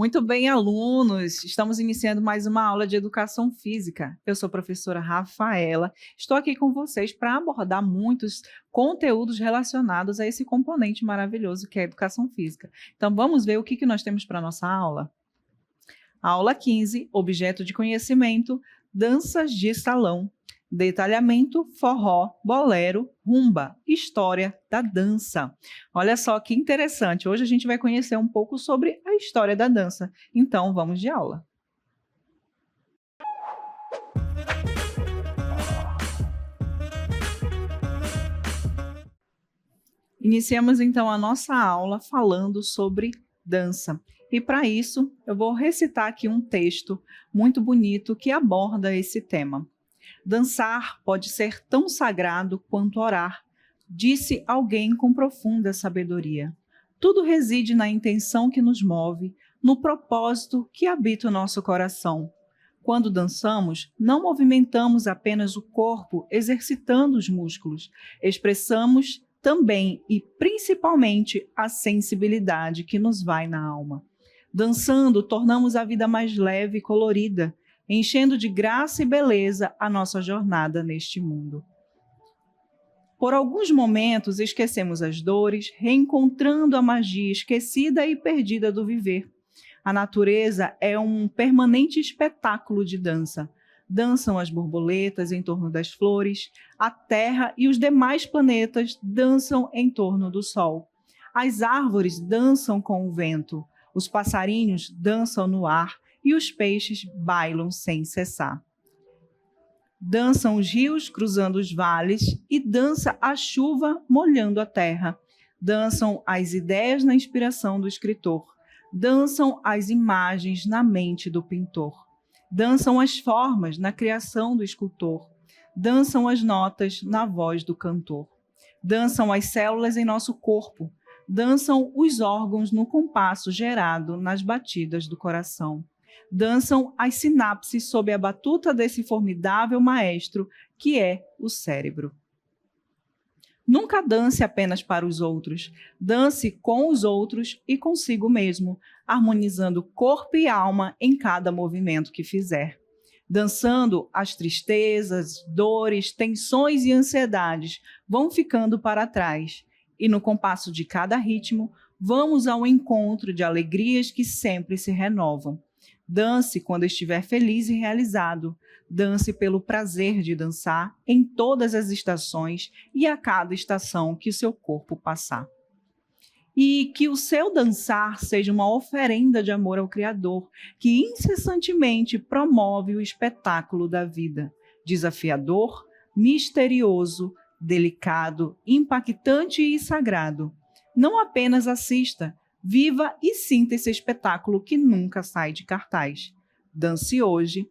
Muito bem, alunos! Estamos iniciando mais uma aula de Educação Física. Eu sou a professora Rafaela. Estou aqui com vocês para abordar muitos conteúdos relacionados a esse componente maravilhoso que é a Educação Física. Então, vamos ver o que nós temos para a nossa aula? Aula 15, objeto de conhecimento, danças de salão. Detalhamento, forró, bolero, rumba, história da dança. Olha só que interessante, hoje a gente vai conhecer um pouco sobre a história da dança. Então, vamos de aula. Iniciamos então a nossa aula falando sobre dança. E para isso, eu vou recitar aqui um texto muito bonito que aborda esse tema. Dançar pode ser tão sagrado quanto orar, disse alguém com profunda sabedoria. Tudo reside na intenção que nos move, no propósito que habita o nosso coração. Quando dançamos, não movimentamos apenas o corpo, exercitando os músculos, expressamos também e principalmente a sensibilidade que nos vai na alma. Dançando, tornamos a vida mais leve e colorida, enchendo de graça e beleza a nossa jornada neste mundo. Por alguns momentos esquecemos as dores, reencontrando a magia esquecida e perdida do viver. A natureza é um permanente espetáculo de dança. Dançam as borboletas em torno das flores, a Terra e os demais planetas dançam em torno do Sol. As árvores dançam com o vento, os passarinhos dançam no ar, e os peixes bailam sem cessar. Dançam os rios cruzando os vales e dança a chuva molhando a terra. Dançam as ideias na inspiração do escritor. Dançam as imagens na mente do pintor. Dançam as formas na criação do escultor. Dançam as notas na voz do cantor. Dançam as células em nosso corpo. Dançam os órgãos no compasso gerado nas batidas do coração. Dançam as sinapses sob a batuta desse formidável maestro que é o cérebro. Nunca dance apenas para os outros, dance com os outros e consigo mesmo, harmonizando corpo e alma em cada movimento que fizer. Dançando, as tristezas, dores, tensões e ansiedades vão ficando para trás, e no compasso de cada ritmo, vamos ao encontro de alegrias que sempre se renovam. Dance quando estiver feliz e realizado. Dance pelo prazer de dançar em todas as estações e a cada estação que o seu corpo passar. E que o seu dançar seja uma oferenda de amor ao Criador, que incessantemente promove o espetáculo da vida. Desafiador, misterioso, delicado, impactante e sagrado. Não apenas assista, viva e sinta esse espetáculo que nunca sai de cartaz. Dance hoje,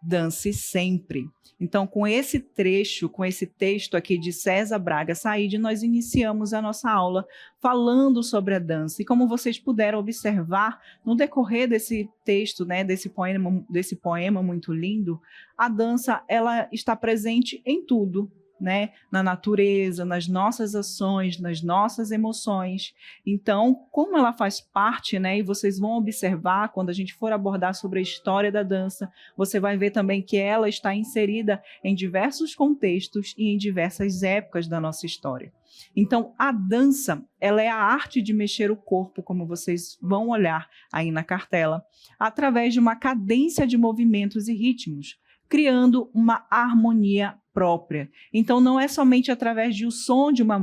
dance sempre. Então, com esse trecho, com esse texto aqui de César Braga Said, nós iniciamos a nossa aula falando sobre a dança. E como vocês puderam observar no decorrer desse texto, né, desse poema muito lindo, a dança ela está presente em tudo. Né, na natureza, nas nossas ações, nas nossas emoções. Então, como ela faz parte, né, e vocês vão observar quando a gente for abordar sobre a história da dança, você vai ver também que ela está inserida em diversos contextos e em diversas épocas da nossa história. Então, a dança, ela é a arte de mexer o corpo, como vocês vão olhar aí na cartela, através de uma cadência de movimentos e ritmos, criando uma harmonia própria. Então, não é somente através do som de uma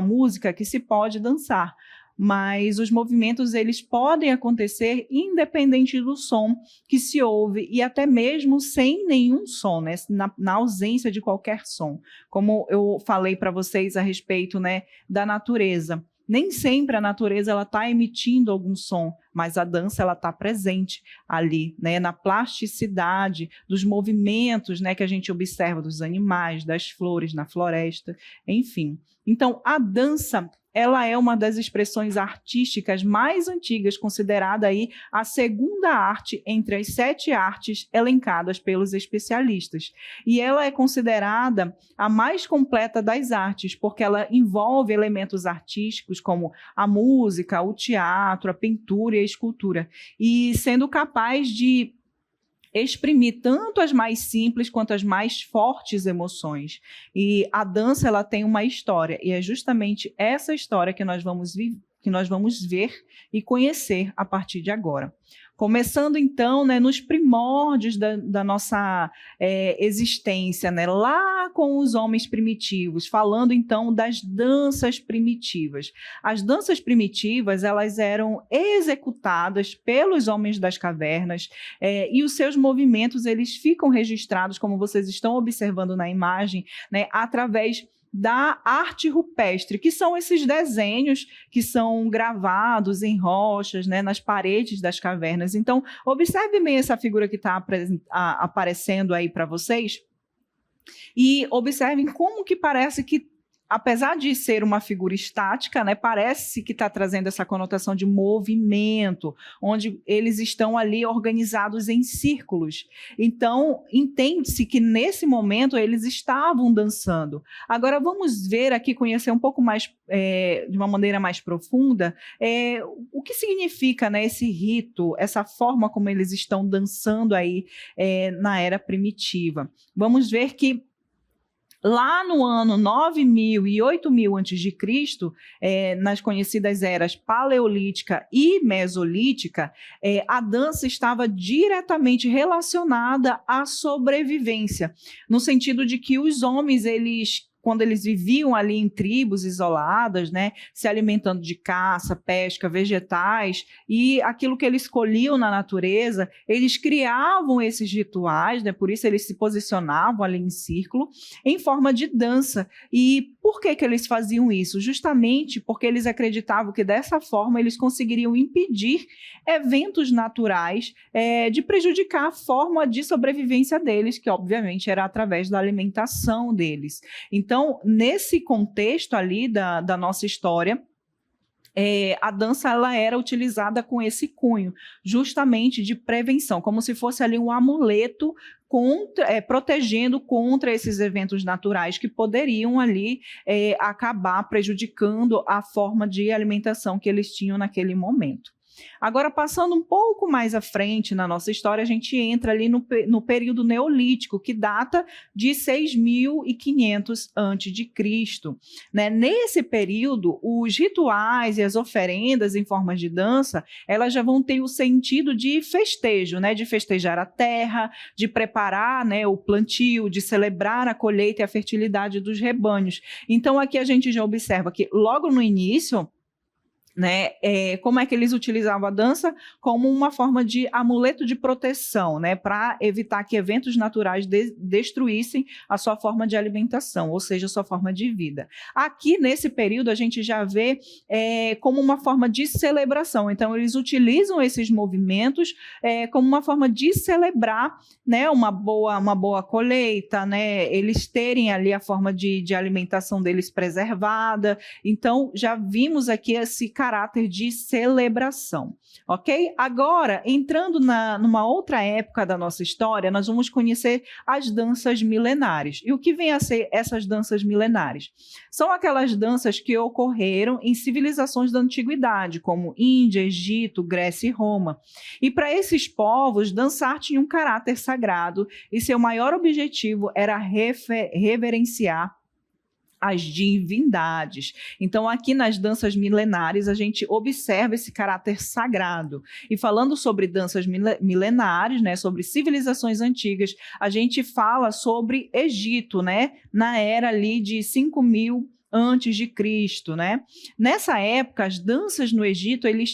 música que se pode dançar, mas os movimentos eles podem acontecer independente do som que se ouve e até mesmo sem nenhum som, né? Na ausência de qualquer som. Como eu falei para vocês a respeito, né, da natureza. Nem sempre a natureza ela está emitindo algum som, mas a dança ela está presente ali, né, na plasticidade dos movimentos, né, que a gente observa dos animais, das flores na floresta, enfim. Então, a dança ela é uma das expressões artísticas mais antigas, considerada aí a segunda arte entre as 7 artes elencadas pelos especialistas. E ela é considerada a mais completa das artes, porque ela envolve elementos artísticos como a música, o teatro, a pintura e a escultura, e sendo capaz de exprimir tanto as mais simples quanto as mais fortes emoções. E a dança, ela tem uma história, e é justamente essa história que nós vamos ver e conhecer a partir de agora. Começando, então, né, nos primórdios da nossa existência, né, lá com os homens primitivos, falando, então, das danças primitivas. As danças primitivas, elas eram executadas pelos homens das cavernas, e os seus movimentos, eles ficam registrados, como vocês estão observando na imagem, né, através da arte rupestre, que são esses desenhos que são gravados em rochas, né, nas paredes das cavernas. Então, observe bem essa figura que está aparecendo aí para vocês e observem como que parece que, apesar de ser uma figura estática, né, parece que está trazendo essa conotação de movimento, onde eles estão ali organizados em círculos. Então, entende-se que nesse momento eles estavam dançando. Agora, vamos ver aqui, conhecer um pouco mais, de uma maneira mais profunda, o que significa, né, esse rito, essa forma como eles estão dançando aí na era primitiva. Vamos ver que lá no ano 9.000 e 8.000 a.C., nas conhecidas eras paleolítica e mesolítica, a dança estava diretamente relacionada à sobrevivência, no sentido de que os homens, quando eles viviam ali em tribos isoladas, né, se alimentando de caça, pesca, vegetais, e aquilo que eles colhiam na natureza, eles criavam esses rituais, né, por isso eles se posicionavam ali em círculo, em forma de dança. E por que eles faziam isso? Justamente porque eles acreditavam que dessa forma eles conseguiriam impedir eventos naturais de prejudicar a forma de sobrevivência deles, que obviamente era através da alimentação deles. Então, nesse contexto ali da nossa história, a dança, ela era utilizada com esse cunho, justamente de prevenção, como se fosse ali um amuleto protegendo contra esses eventos naturais que poderiam ali acabar prejudicando a forma de alimentação que eles tinham naquele momento. Agora, passando um pouco mais à frente na nossa história, a gente entra ali no período neolítico, que data de 6.500 a.C., né? Nesse período, os rituais e as oferendas em formas de dança, elas já vão ter o sentido de festejo, né? De festejar a terra, de preparar, né, o plantio, de celebrar a colheita e a fertilidade dos rebanhos. Então, aqui a gente já observa que logo no início, né, como é que eles utilizavam a dança? Como uma forma de amuleto de proteção, né, para evitar que eventos naturais destruíssem a sua forma de alimentação, ou seja, a sua forma de vida. Aqui, nesse período, a gente já vê como uma forma de celebração. Então, eles utilizam esses movimentos como uma forma de celebrar, né, uma boa colheita, né, eles terem ali a forma de alimentação deles preservada. Então, já vimos aqui esse caráter de celebração, ok? Agora, entrando numa outra época da nossa história, nós vamos conhecer as danças milenares. E o que vem a ser essas danças milenares? São aquelas danças que ocorreram em civilizações da antiguidade, como Índia, Egito, Grécia e Roma. E para esses povos, dançar tinha um caráter sagrado e seu maior objetivo era reverenciar as divindades. Então, aqui nas danças milenares, a gente observa esse caráter sagrado. E falando sobre danças milenares, né, sobre civilizações antigas, a gente fala sobre Egito, né, na era ali de 5.000 antes de Cristo, né? Nessa época, as danças no Egito, eles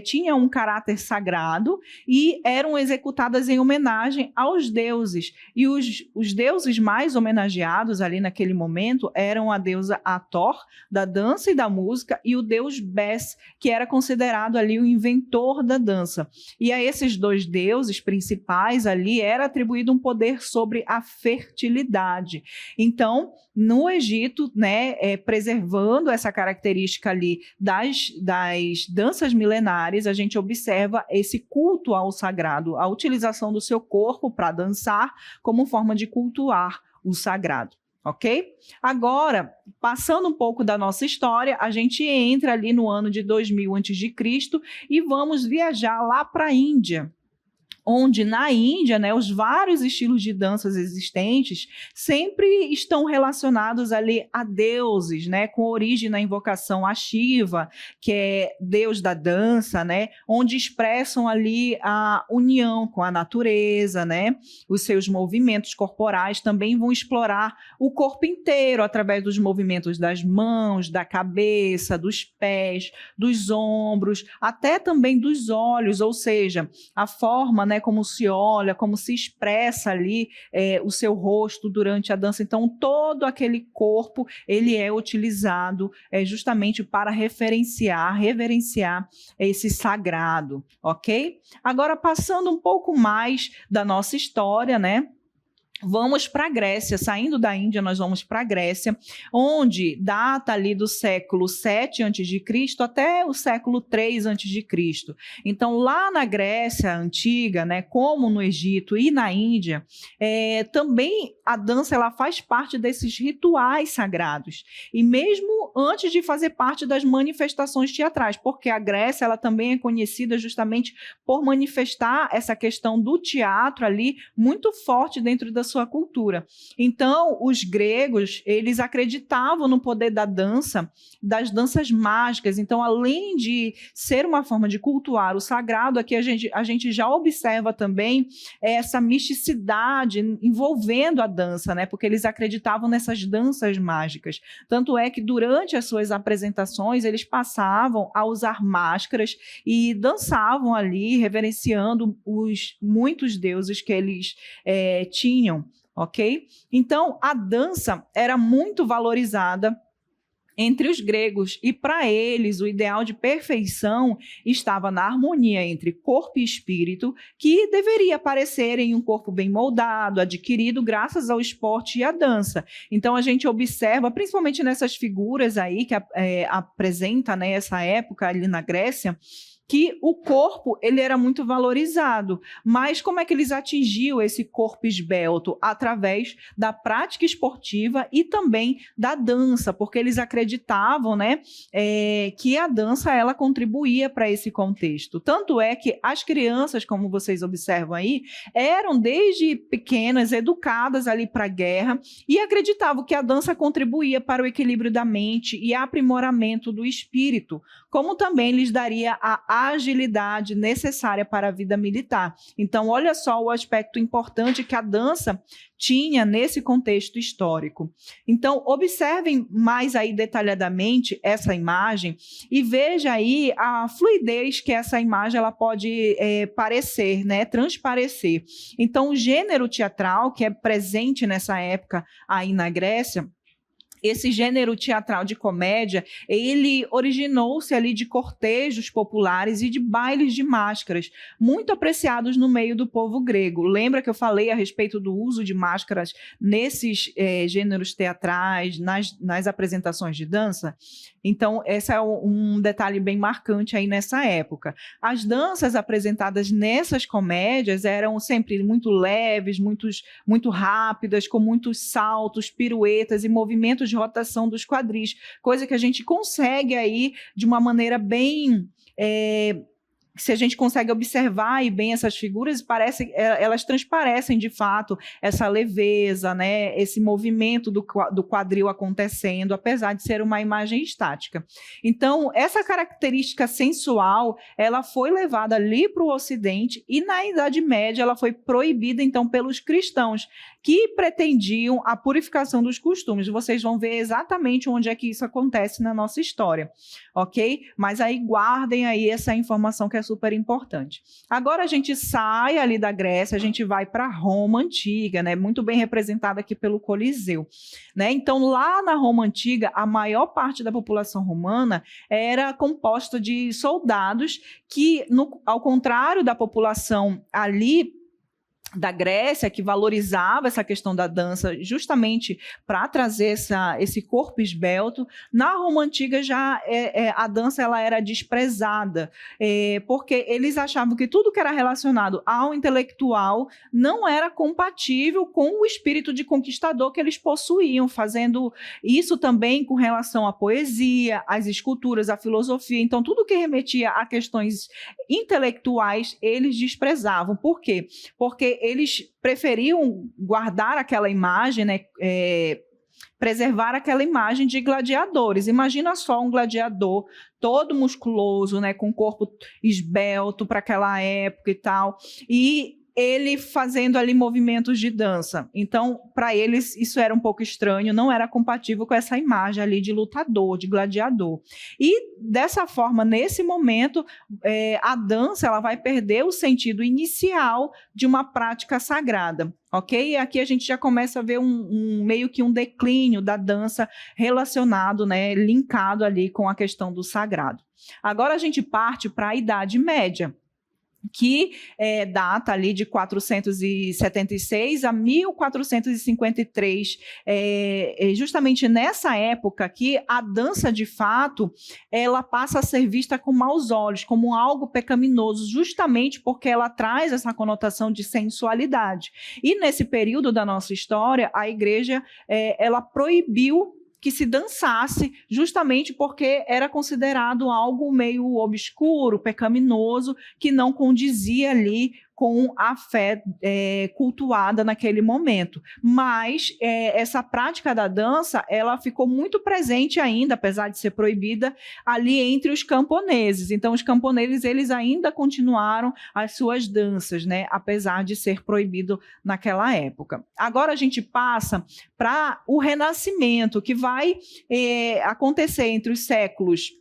tinham um caráter sagrado e eram executadas em homenagem aos deuses. E os deuses mais homenageados ali naquele momento eram a deusa Hathor, da dança e da música, e o deus Bes, que era considerado ali o inventor da dança. E a esses dois deuses principais ali era atribuído um poder sobre a fertilidade. Então, no Egito, né, preservando essa característica ali das danças milenares, a gente observa esse culto ao sagrado, a utilização do seu corpo para dançar como forma de cultuar o sagrado. Ok? Agora, passando um pouco da nossa história, a gente entra ali no ano de 2000 a.C. e vamos viajar lá para a Índia, onde na Índia, né, os vários estilos de danças existentes sempre estão relacionados ali a deuses, né, com origem na invocação a Shiva, que é deus da dança, né, onde expressam ali a união com a natureza, né, os seus movimentos corporais também vão explorar o corpo inteiro através dos movimentos das mãos, da cabeça, dos pés, dos ombros, até também dos olhos, ou seja, a forma, né, como se olha, como se expressa ali o seu rosto durante a dança. Então, todo aquele corpo, ele é utilizado justamente para reverenciar esse sagrado, ok? Agora, passando um pouco mais da nossa história, né? Vamos para a Grécia, saindo da Índia, nós vamos para a Grécia, onde data ali do século 7 a.C. até o século 3 a.C. Então, lá na Grécia antiga, né, como no Egito e na Índia, também a dança ela faz parte desses rituais sagrados. E mesmo antes de fazer parte das manifestações teatrais, porque a Grécia ela também é conhecida justamente por manifestar essa questão do teatro ali muito forte dentro da sua cultura. Então, os gregos, eles acreditavam no poder da dança, das danças mágicas. Então, além de ser uma forma de cultuar o sagrado, aqui a gente já observa também essa misticidade envolvendo a dança, né? Porque eles acreditavam nessas danças mágicas. Tanto é que durante as suas apresentações, eles passavam a usar máscaras e dançavam ali, reverenciando os muitos deuses que eles tinham. Ok? Então, a dança era muito valorizada entre os gregos e para eles o ideal de perfeição estava na harmonia entre corpo e espírito, que deveria aparecer em um corpo bem moldado, adquirido graças ao esporte e à dança. Então a gente observa, principalmente nessas figuras aí que apresenta, né, essa época ali na Grécia, que o corpo ele era muito valorizado, mas como é que eles atingiam esse corpo esbelto? Através da prática esportiva e também da dança, porque eles acreditavam, né, que a dança ela contribuía para esse contexto. Tanto é que as crianças, como vocês observam aí, eram desde pequenas educadas ali para a guerra e acreditavam que a dança contribuía para o equilíbrio da mente e aprimoramento do espírito, como também lhes daria a agilidade necessária para a vida militar. Então, olha só o aspecto importante que a dança tinha nesse contexto histórico. Então, observem mais aí detalhadamente essa imagem e veja aí a fluidez que essa imagem ela pode parecer, né, transparecer. Então, o gênero teatral que é presente nessa época aí na Grécia, esse gênero teatral de comédia, ele originou-se ali de cortejos populares e de bailes de máscaras, muito apreciados no meio do povo grego. Lembra que eu falei a respeito do uso de máscaras nesses gêneros teatrais, nas apresentações de dança? Então, esse é um detalhe bem marcante aí nessa época. As danças apresentadas nessas comédias eram sempre muito leves, muito rápidas, com muitos saltos, piruetas e movimentos de rotação dos quadris, coisa que a gente consegue aí de uma maneira bem... se a gente consegue observar e bem essas figuras, elas transparecem de fato essa leveza, né? Esse movimento do quadril acontecendo, apesar de ser uma imagem estática. Então, essa característica sensual, ela foi levada ali para o Ocidente e na Idade Média ela foi proibida então pelos cristãos, que pretendiam a purificação dos costumes. Vocês vão ver exatamente onde é que isso acontece na nossa história, ok? Mas aí guardem aí essa informação que é super importante. Agora a gente sai ali da Grécia, a gente vai para Roma Antiga, né? Muito bem representada aqui pelo Coliseu, né? Então, lá na Roma Antiga, a maior parte da população romana era composta de soldados que, ao contrário da população ali da Grécia, que valorizava essa questão da dança justamente para trazer esse corpo esbelto. Na Roma Antiga já a dança ela era desprezada, porque eles achavam que tudo que era relacionado ao intelectual não era compatível com o espírito de conquistador que eles possuíam, fazendo isso também com relação à poesia, às esculturas, à filosofia. Então, tudo que remetia a questões intelectuais, eles desprezavam. Por quê? Porque eles preferiam guardar aquela imagem, né, preservar aquela imagem de gladiadores. Imagina só um gladiador todo musculoso, né, com corpo esbelto para aquela época e tal, e ele fazendo ali movimentos de dança. Então, para eles, isso era um pouco estranho, não era compatível com essa imagem ali de lutador, de gladiador. E, dessa forma, nesse momento, a dança ela vai perder o sentido inicial de uma prática sagrada. Ok? E aqui a gente já começa a ver meio que um declínio da dança relacionado, né, linkado ali com a questão do sagrado. Agora a gente parte para a Idade Média, que data ali de 476 a 1453, justamente nessa época que a dança, de fato, ela passa a ser vista com maus olhos, como algo pecaminoso, justamente porque ela traz essa conotação de sensualidade. E nesse período da nossa história, a igreja, ela proibiu que se dançasse, justamente porque era considerado algo meio obscuro, pecaminoso, que não condizia ali com a fé cultuada naquele momento. Mas essa prática da dança, ela ficou muito presente ainda, apesar de ser proibida, ali entre os camponeses. Então, os camponeses, eles ainda continuaram as suas danças, né, apesar de ser proibido naquela época. Agora a gente passa para o Renascimento, que vai acontecer entre os séculos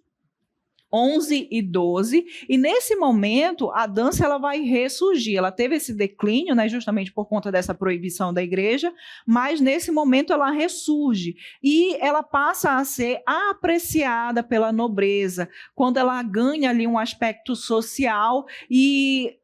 11 e 12, e nesse momento a dança ela vai ressurgir. Ela teve esse declínio, né, justamente por conta dessa proibição da igreja, mas nesse momento ela ressurge e ela passa a ser apreciada pela nobreza, quando ela ganha ali um aspecto social e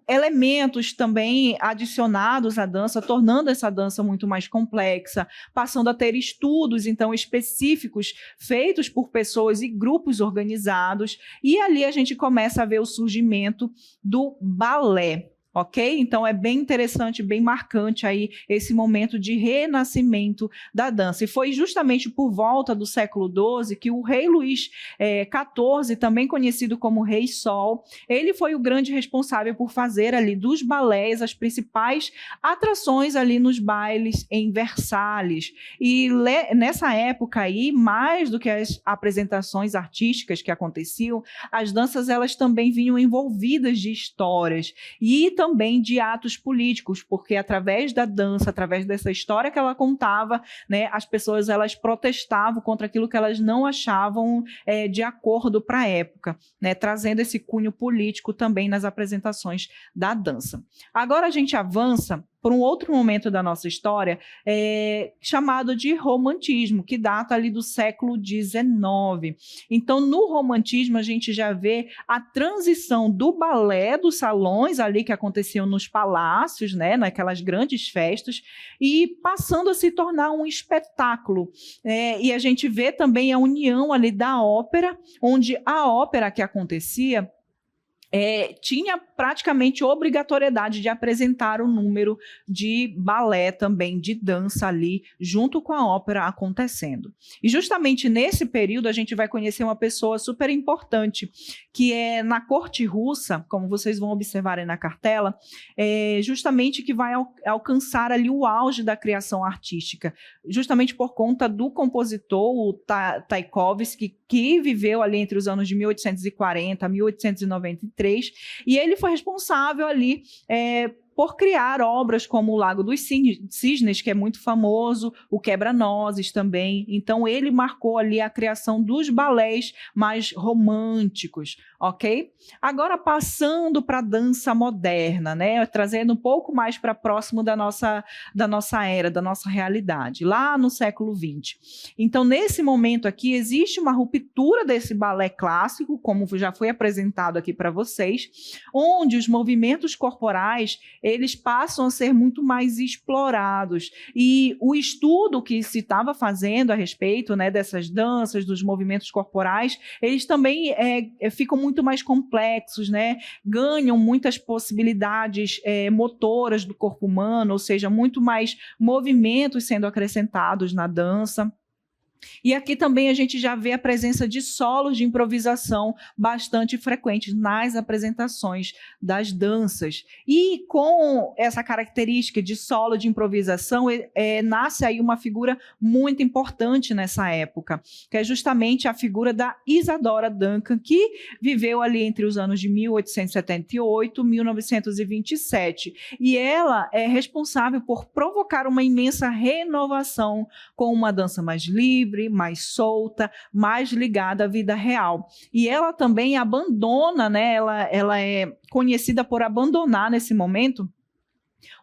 elementos também adicionados à dança, tornando essa dança muito mais complexa, passando a ter estudos, então, específicos, feitos por pessoas e grupos organizados, e ali a gente começa a ver o surgimento do balé. Ok? Então, é bem interessante, bem marcante aí esse momento de renascimento da dança. E foi justamente por volta do século XII que o rei Luís XIV, também conhecido como Rei Sol, ele foi o grande responsável por fazer ali dos balés as principais atrações ali nos bailes em Versalhes. E nessa época aí, mais do que as apresentações artísticas que aconteciam, as danças elas também vinham envolvidas de histórias e também de atos políticos, porque através da dança, através dessa história que ela contava, né, as pessoas elas protestavam contra aquilo que elas não achavam de acordo para a época, né, trazendo esse cunho político também nas apresentações da dança. Agora a gente avança por um outro momento da nossa história, chamado de romantismo, que data ali do século XIX. Então, no romantismo, a gente já vê a transição do balé dos salões ali que aconteciam nos palácios, né, naquelas grandes festas, e passando a se tornar um espetáculo. E a gente vê também a união ali da ópera, onde a ópera que acontecia tinha praticamente obrigatoriedade de apresentar o número de balé também, de dança ali, junto com a ópera acontecendo. E justamente nesse período a gente vai conhecer uma pessoa super importante, que é na corte russa, como vocês vão observar aí na cartela, justamente que vai alcançar ali o auge da criação artística, justamente por conta do compositor, o Tchaikovsky, que viveu ali entre os anos de 1840 a 1893, e ele foi responsável ali por criar obras como o Lago dos Cisnes, que é muito famoso, o Quebra-Nozes também. Então, ele marcou ali a criação dos balés mais românticos, ok? Agora, passando para a dança moderna, né? Trazendo um pouco mais para próximo da nossa era, da nossa realidade, lá no século XX. Então, nesse momento aqui, existe uma ruptura desse balé clássico, como já foi apresentado aqui para vocês, onde os movimentos corporais eles passam a ser muito mais explorados. E o estudo que se estava fazendo a respeito, né, dessas danças, dos movimentos corporais, eles também ficam muito mais complexos, né? Ganham muitas possibilidades motoras do corpo humano, ou seja, muito mais movimentos sendo acrescentados na dança. E aqui também a gente já vê a presença de solos de improvisação bastante frequentes nas apresentações das danças. E com essa característica de solo de improvisação, nasce aí uma figura muito importante nessa época, que é justamente a figura da Isadora Duncan, que viveu ali entre os anos de 1878 e 1927. E ela é responsável por provocar uma imensa renovação com uma dança mais livre, mais solta, mais ligada à vida real. E ela também abandona, né? Ela é conhecida por abandonar nesse momento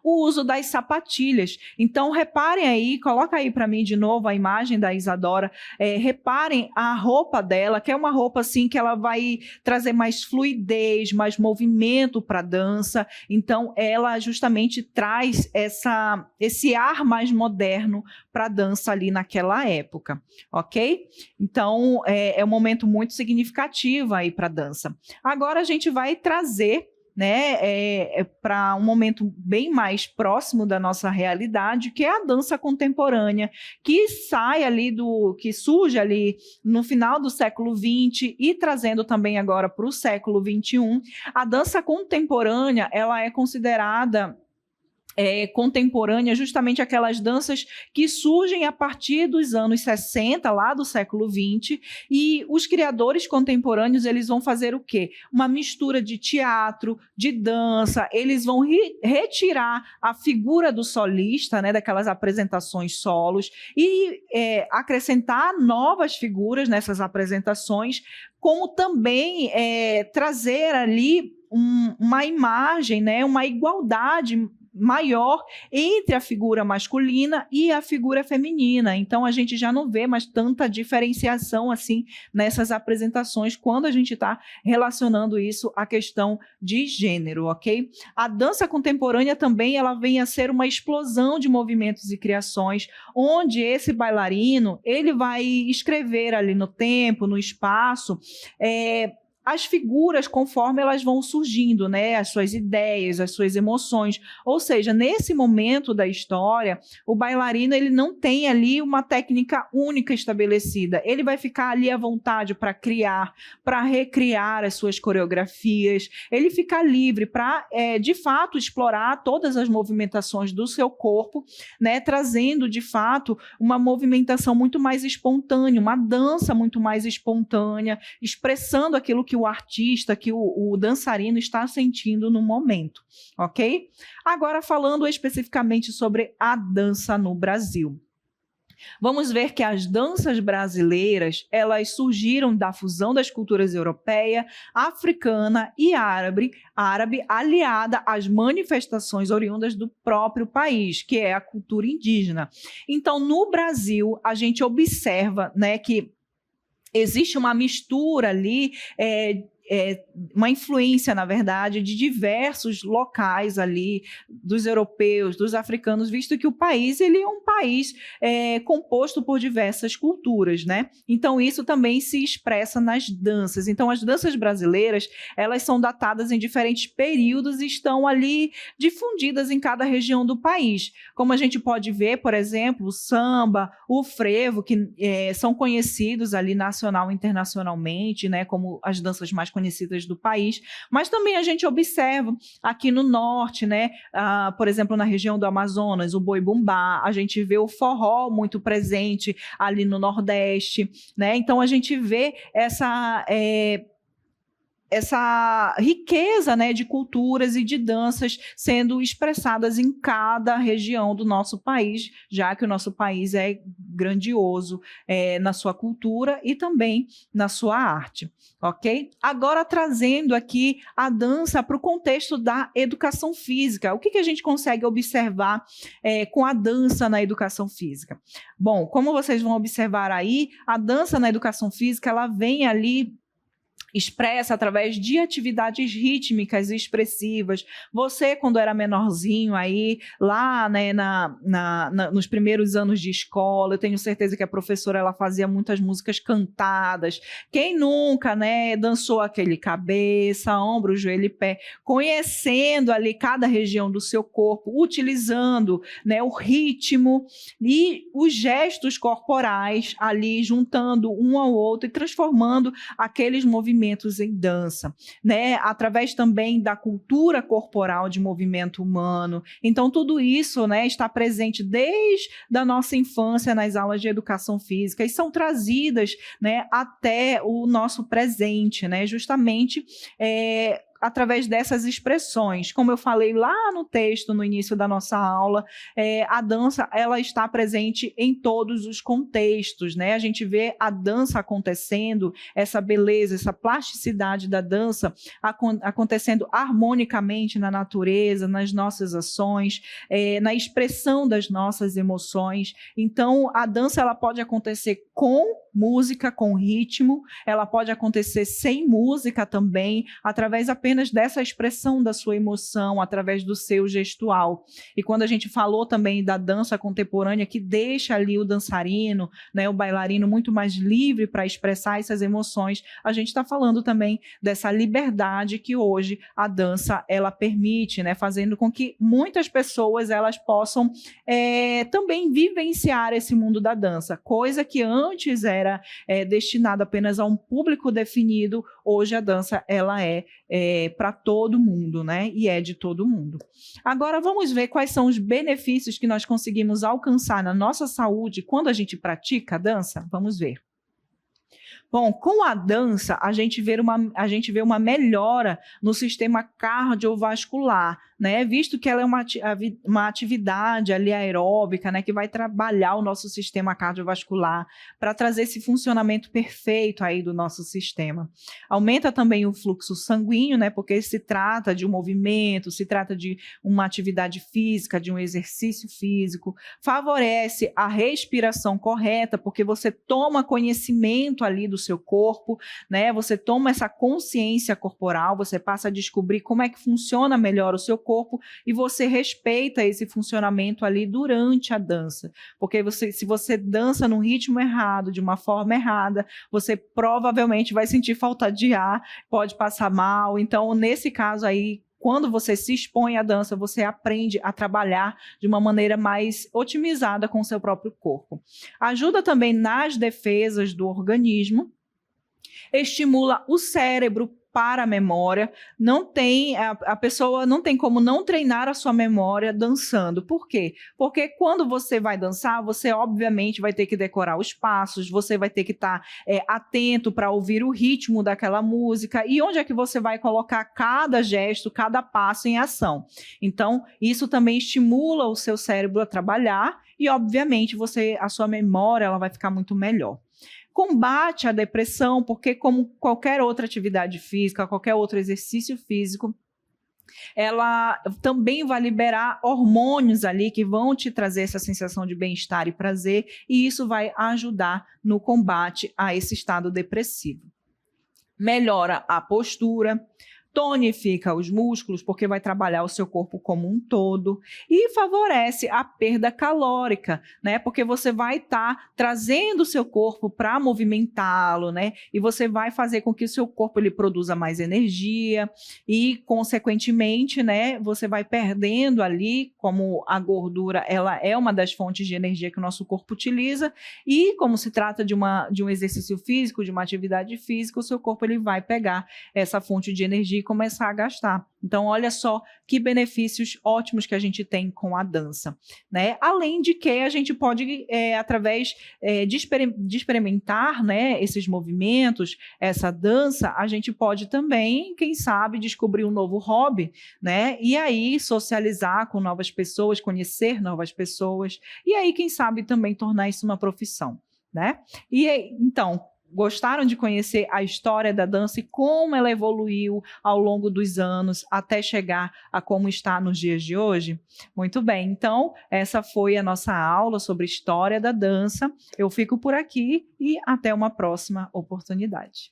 o uso das sapatilhas. Então, reparem aí, coloca aí para mim de novo a imagem da Isadora, reparem a roupa dela, que é uma roupa assim que ela vai trazer mais fluidez, mais movimento para a dança. Então, ela justamente traz esse ar mais moderno para a dança ali naquela época, ok? Então, é um momento muito significativo aí para a dança. Agora a gente vai trazer, né, para um momento bem mais próximo da nossa realidade, que é a dança contemporânea, que surge ali no final do século XX e trazendo também agora para o século XXI. A dança contemporânea, ela é considerada contemporânea, justamente aquelas danças que surgem a partir dos anos 60, lá do século 20, e os criadores contemporâneos, eles vão fazer o quê? Uma mistura de teatro, de dança, eles vão retirar a figura do solista, né, daquelas apresentações solos, e acrescentar novas figuras nessas apresentações, como também trazer ali uma imagem, né, uma igualdade maior entre a figura masculina e a figura feminina. Então, a gente já não vê mais tanta diferenciação assim nessas apresentações quando a gente está relacionando isso à questão de gênero, ok? A dança contemporânea também, ela vem a ser uma explosão de movimentos e criações, onde esse bailarino, ele vai escrever ali no tempo, no espaço, as figuras conforme elas vão surgindo, né? As suas ideias, as suas emoções. Ou seja, nesse momento da história, o bailarino ele não tem ali uma técnica única estabelecida. Ele vai ficar ali à vontade para criar, para recriar as suas coreografias. Ele fica livre para, de fato, explorar todas as movimentações do seu corpo, né? Trazendo, de fato, uma movimentação muito mais espontânea, uma dança muito mais espontânea, expressando aquilo que o artista, que o dançarino está sentindo no momento, ok? Agora, falando especificamente sobre a dança no Brasil. Vamos ver que as danças brasileiras, elas surgiram da fusão das culturas europeia, africana e árabe aliada às manifestações oriundas do próprio país, que é a cultura indígena. Então, no Brasil, a gente observa, né, que existe uma mistura ali, uma influência, na verdade, de diversos locais ali, dos europeus, dos africanos, visto que o país ele é um país composto por diversas culturas, né? Então, isso também se expressa nas danças. Então, as danças brasileiras, elas são datadas em diferentes períodos e estão ali difundidas em cada região do país. Como a gente pode ver, por exemplo, o samba, o frevo, que são conhecidos ali nacional e internacionalmente, né, como as danças mais conhecidas do país, mas também a gente observa aqui no norte, né, por exemplo, na região do Amazonas, o boi-bumbá, a gente vê o forró muito presente ali no Nordeste, né? Então a gente vê essa riqueza, né, de culturas e de danças sendo expressadas em cada região do nosso país, já que o nosso país é grandioso na sua cultura e também na sua arte, ok? Agora, trazendo aqui a dança para o contexto da educação física, o que a gente consegue observar com a dança na educação física? Bom, como vocês vão observar aí, a dança na educação física, ela vem ali expressa através de atividades rítmicas e expressivas. Você, quando era menorzinho aí, lá, né, nos primeiros anos de escola, eu tenho certeza que a professora ela fazia muitas músicas cantadas. Quem nunca, né, dançou aquele cabeça, ombro, joelho e pé, conhecendo ali cada região do seu corpo, utilizando, né, o ritmo e os gestos corporais ali, juntando um ao outro e transformando aqueles movimentos em dança, né? Através também da cultura corporal de movimento humano. Então, tudo isso, né, está presente desde a nossa infância nas aulas de educação física e são trazidas, né, até o nosso presente, né? Justamente através dessas expressões. Como eu falei lá no texto, no início da nossa aula, a dança ela está presente em todos os contextos, né? A gente vê a dança acontecendo, essa beleza, essa plasticidade da dança acontecendo harmonicamente na natureza, nas nossas ações, na expressão das nossas emoções. Então, a dança ela pode acontecer com música, com ritmo, ela pode acontecer sem música também, através apenas dessa expressão da sua emoção, através do seu gestual. E quando a gente falou também da dança contemporânea, que deixa ali o dançarino, né, o bailarino muito mais livre para expressar essas emoções, a gente está falando também dessa liberdade que hoje a dança ela permite, né, fazendo com que muitas pessoas elas possam também vivenciar esse mundo da dança, coisa que antes era destinada apenas a um público definido. Hoje a dança ela é para todo mundo, né? E é de todo mundo. Agora vamos ver quais são os benefícios que nós conseguimos alcançar na nossa saúde quando a gente pratica a dança. Vamos ver. Bom, com a dança, a gente vê uma melhora no sistema cardiovascular, né? Visto que ela é uma atividade ali aeróbica, né? Que vai trabalhar o nosso sistema cardiovascular para trazer esse funcionamento perfeito aí do nosso sistema. Aumenta também o fluxo sanguíneo, né? Porque se trata de um movimento, se trata de uma atividade física, de um exercício físico. Favorece a respiração correta, porque você toma conhecimento ali do seu corpo, né? Você toma essa consciência corporal, você passa a descobrir como é que funciona melhor o seu corpo e você respeita esse funcionamento ali durante a dança. Porque se você dança num ritmo errado, de uma forma errada, você provavelmente vai sentir falta de ar, pode passar mal. Então, nesse caso aí, quando você se expõe à dança, você aprende a trabalhar de uma maneira mais otimizada com o seu próprio corpo. Ajuda também nas defesas do organismo, estimula o cérebro para a memória. A pessoa não tem como não treinar a sua memória dançando. Por quê? Porque quando você vai dançar, você obviamente vai ter que decorar os passos, você vai ter que estar atento para ouvir o ritmo daquela música e onde é que você vai colocar cada gesto, cada passo em ação. Então, isso também estimula o seu cérebro a trabalhar e, obviamente, a sua memória ela vai ficar muito melhor. Combate a depressão, porque como qualquer outra atividade física, qualquer outro exercício físico, ela também vai liberar hormônios ali que vão te trazer essa sensação de bem-estar e prazer, e isso vai ajudar no combate a esse estado depressivo. Melhora a postura, tonifica os músculos, porque vai trabalhar o seu corpo como um todo, e favorece a perda calórica, né? Porque você vai estar trazendo o seu corpo para movimentá-lo, né? E você vai fazer com que o seu corpo ele produza mais energia e, consequentemente, né, você vai perdendo ali, como a gordura, ela é uma das fontes de energia que o nosso corpo utiliza, e como se trata de um exercício físico, de uma atividade física, o seu corpo ele vai pegar essa fonte de energia e começar a gastar. Então, olha só que benefícios ótimos que a gente tem com a dança, né? Além de que a gente pode, através de experimentar, né, esses movimentos, essa dança, a gente pode também, quem sabe, descobrir um novo hobby, né? E aí socializar com novas pessoas, conhecer novas pessoas, e aí, quem sabe, também tornar isso uma profissão, né? E então, gostaram de conhecer a história da dança e como ela evoluiu ao longo dos anos até chegar a como está nos dias de hoje? Muito bem, então essa foi a nossa aula sobre história da dança. Eu fico por aqui e até uma próxima oportunidade.